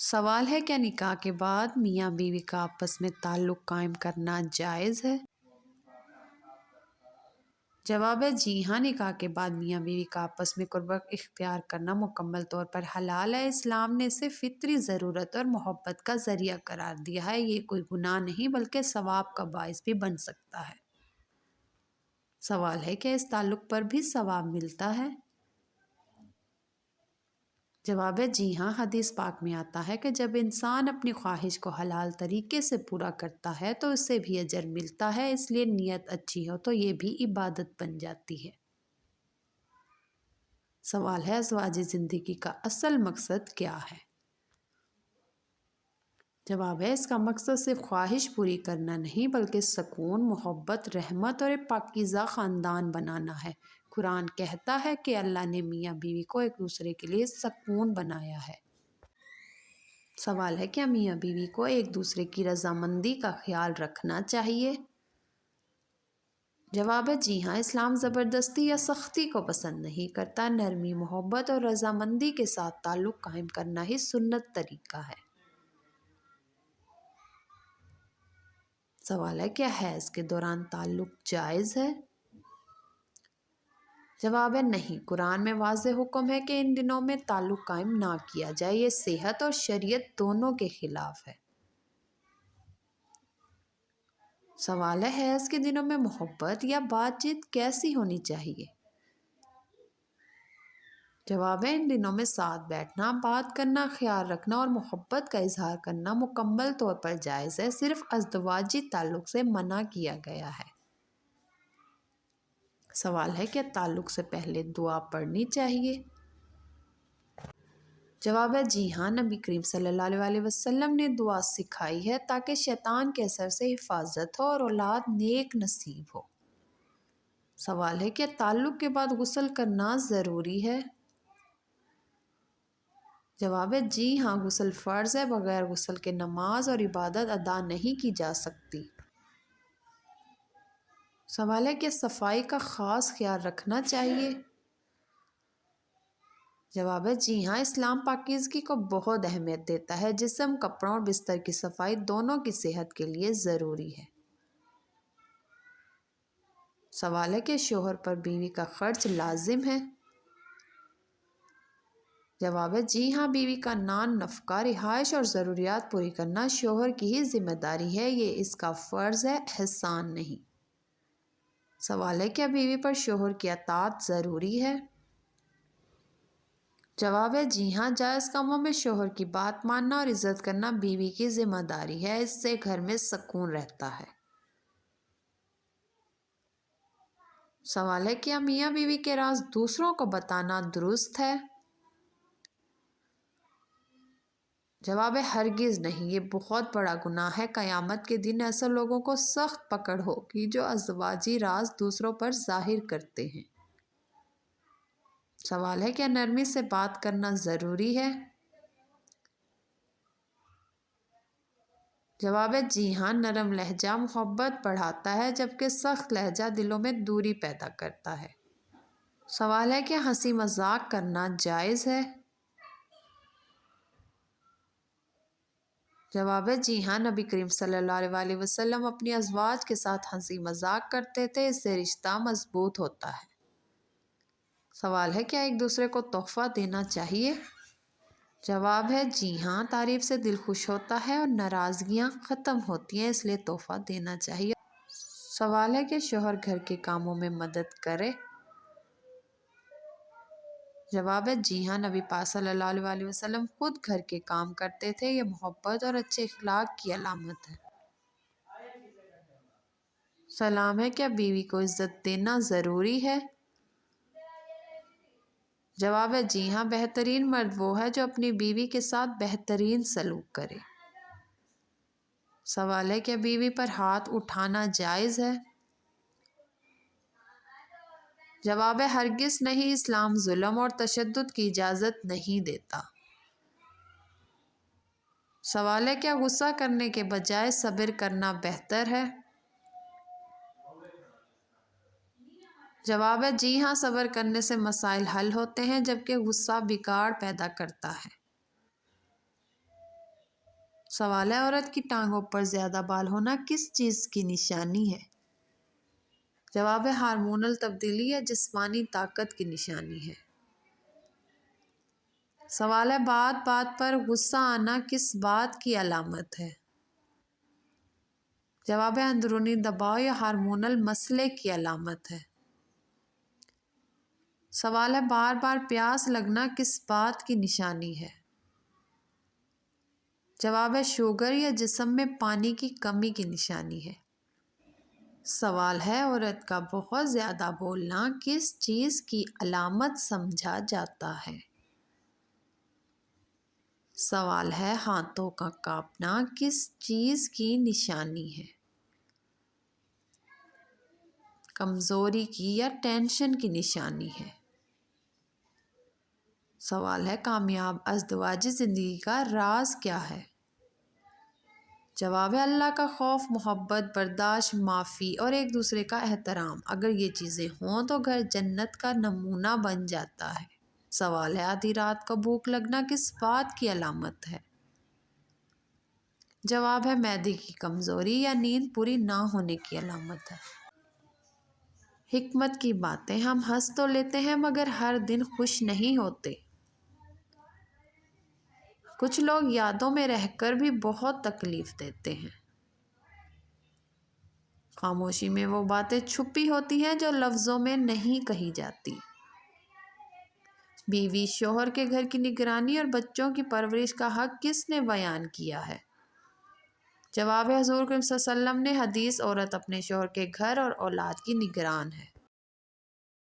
سوال ہے، کیا نکاح کے بعد میاں بیوی کا آپس میں تعلق قائم کرنا جائز ہے؟ جواب ہے جی ہاں، نکاح کے بعد میاں بیوی کا آپس میں قربت اختیار کرنا مکمل طور پر حلال ہے۔ اسلام نے اسے فطری ضرورت اور محبت کا ذریعہ قرار دیا ہے۔ یہ کوئی گناہ نہیں بلکہ ثواب کا باعث بھی بن سکتا ہے۔ سوال ہے، کیا اس تعلق پر بھی ثواب ملتا ہے؟ جواب ہے جی ہاں، حدیث پاک میں آتا ہے کہ جب انسان اپنی خواہش کو حلال طریقے سے پورا کرتا ہے تو اس سے بھی اجر ملتا ہے، اس لیے نیت اچھی ہو تو یہ بھی عبادت بن جاتی ہے۔ سوال ہے، ازواجی زندگی کا اصل مقصد کیا ہے؟ جواب ہے، اس کا مقصد صرف خواہش پوری کرنا نہیں بلکہ سکون، محبت، رحمت اور ایک پاکیزہ خاندان بنانا ہے۔ قرآن کہتا ہے کہ اللہ نے میاں بیوی کو ایک دوسرے کے لیے سکون بنایا ہے۔ سوال ہے، کیا میاں بیوی کو ایک دوسرے کی رضامندی کا خیال رکھنا چاہیے؟ جواب ہے جی ہاں، اسلام زبردستی یا سختی کو پسند نہیں کرتا۔ نرمی، محبت اور رضامندی کے ساتھ تعلق قائم کرنا ہی سنت طریقہ ہے۔ سوال ہے، کیا حیض کے دوران تعلق جائز ہے؟ جواب ہے نہیں، قرآن میں واضح حکم ہے کہ ان دنوں میں تعلق قائم نہ کیا جائے، یہ صحت اور شریعت دونوں کے خلاف ہے۔ سوال ہے، حیض کے دنوں میں محبت یا بات چیت کیسی ہونی چاہیے؟ جواب ہے، ان دنوں میں ساتھ بیٹھنا، بات کرنا، خیال رکھنا اور محبت کا اظہار کرنا مکمل طور پر جائز ہے، صرف ازدواجی تعلق سے منع کیا گیا ہے۔ سوال ہے، کیا تعلق سے پہلے دعا پڑھنی چاہیے؟ جواب ہے جی ہاں، نبی کریم صلی اللہ علیہ وسلم نے دعا سکھائی ہے تاکہ شیطان کے اثر سے حفاظت ہو اور اولاد نیک نصیب ہو۔ سوال ہے، کیا تعلق کے بعد غسل کرنا ضروری ہے؟ جواب ہے جی ہاں، غسل فرض ہے، بغیر غسل کے نماز اور عبادت ادا نہیں کی جا سکتی۔ سوال ہے، کیا صفائی کا خاص خیال رکھنا چاہیے؟ جواب ہے جی ہاں، اسلام پاکیزگی کو بہت اہمیت دیتا ہے۔ جسم، کپڑوں اور بستر کی صفائی دونوں کی صحت کے لیے ضروری ہے۔ سوال ہے، کہ شوہر پر بیوی کا خرچ لازم ہے؟ جواب ہے جی ہاں، بیوی کا نان، نفقہ، رہائش اور ضروریات پوری کرنا شوہر کی ہی ذمہ داری ہے، یہ اس کا فرض ہے، احسان نہیں۔ سوال ہے، کیا بیوی پر شوہر کی اطاعت ضروری ہے؟ جواب ہے جی ہاں، جائز کاموں میں شوہر کی بات ماننا اور عزت کرنا بیوی کی ذمہ داری ہے، اس سے گھر میں سکون رہتا ہے۔ سوال ہے، کیا میاں بیوی کے راز دوسروں کو بتانا درست ہے؟ جواب ہے ہرگز نہیں، یہ بہت بڑا گناہ ہے۔ قیامت کے دن ایسے لوگوں کو سخت پکڑ ہوگی جو ازواجی راز دوسروں پر ظاہر کرتے ہیں۔ سوال ہے، کیا نرمی سے بات کرنا ضروری ہے؟ جواب ہے جی ہاں، نرم لہجہ محبت بڑھاتا ہے جبکہ سخت لہجہ دلوں میں دوری پیدا کرتا ہے۔ سوال ہے، کیا ہنسی مذاق کرنا جائز ہے؟ جواب ہے جی ہاں، نبی کریم صلی اللہ علیہ وسلم اپنی ازواج کے ساتھ ہنسی مذاق کرتے تھے، اس سے رشتہ مضبوط ہوتا ہے۔ سوال ہے، کیا ایک دوسرے کو تحفہ دینا چاہیے؟ جواب ہے جی ہاں، تعریف سے دل خوش ہوتا ہے اور ناراضگیاں ختم ہوتی ہیں، اس لیے تحفہ دینا چاہیے۔ سوال ہے، کہ شوہر گھر کے کاموں میں مدد کرے؟ جواب ہے جی ہاں، نبی پاک صلی اللہ علیہ وسلم خود گھر کے کام کرتے تھے، یہ محبت اور اچھے اخلاق کی علامت ہے۔ سلام ہے، کیا بیوی کو عزت دینا ضروری ہے؟ جواب ہے جی ہاں، بہترین مرد وہ ہے جو اپنی بیوی کے ساتھ بہترین سلوک کرے۔ سوال ہے، کیا بیوی پر ہاتھ اٹھانا جائز ہے؟ جواب ہے ہرگز نہیں، اسلام ظلم اور تشدد کی اجازت نہیں دیتا۔ سوال ہے، کیا غصہ کرنے کے بجائے صبر کرنا بہتر ہے؟ جواب ہے جی ہاں، صبر کرنے سے مسائل حل ہوتے ہیں جبکہ غصہ بگاڑ پیدا کرتا ہے۔ سوال ہے عورت کی ٹانگوں پر زیادہ بال ہونا کس چیز کی نشانی ہے؟ جواب ہے ہارمونل تبدیلی یا جسمانی طاقت کی نشانی ہے۔ سوال ہے بات بات پر غصہ آنا کس بات کی علامت ہے؟ جواب ہے اندرونی دباؤ یا ہارمونل مسئلے کی علامت ہے۔ سوال ہے بار بار پیاس لگنا کس بات کی نشانی ہے؟ جواب ہے شوگر یا جسم میں پانی کی کمی کی نشانی ہے۔ سوال ہے عورت کا بہت زیادہ بولنا کس چیز کی علامت سمجھا جاتا ہے؟ سوال ہے ہاتھوں کا کانپنا کس چیز کی نشانی ہے؟ کمزوری کی یا ٹینشن کی نشانی ہے۔ سوال ہے کامیاب ازدواجی زندگی کا راز کیا ہے؟ جواب ہے اللہ کا خوف، محبت، برداشت، معافی اور ایک دوسرے کا احترام۔ اگر یہ چیزیں ہوں تو گھر جنت کا نمونہ بن جاتا ہے۔ سوال ہے آدھی رات کو بھوک لگنا کس بات کی علامت ہے؟ جواب ہے معدے کی کمزوری یا نیند پوری نہ ہونے کی علامت ہے۔ حکمت کی باتیں ہم ہنس تو لیتے ہیں مگر ہر دن خوش نہیں ہوتے۔ کچھ لوگ یادوں میں رہ کر بھی بہت تکلیف دیتے ہیں۔ خاموشی میں وہ باتیں چھپی ہوتی ہیں جو لفظوں میں نہیں کہی جاتی۔ بیوی شوہر کے گھر کی نگرانی اور بچوں کی پرورش کا حق کس نے بیان کیا ہے؟ جواب ہے حضور کریم صلی اللہ علیہ وسلم نے۔ حدیث عورت اپنے شوہر کے گھر اور اولاد کی نگران ہے۔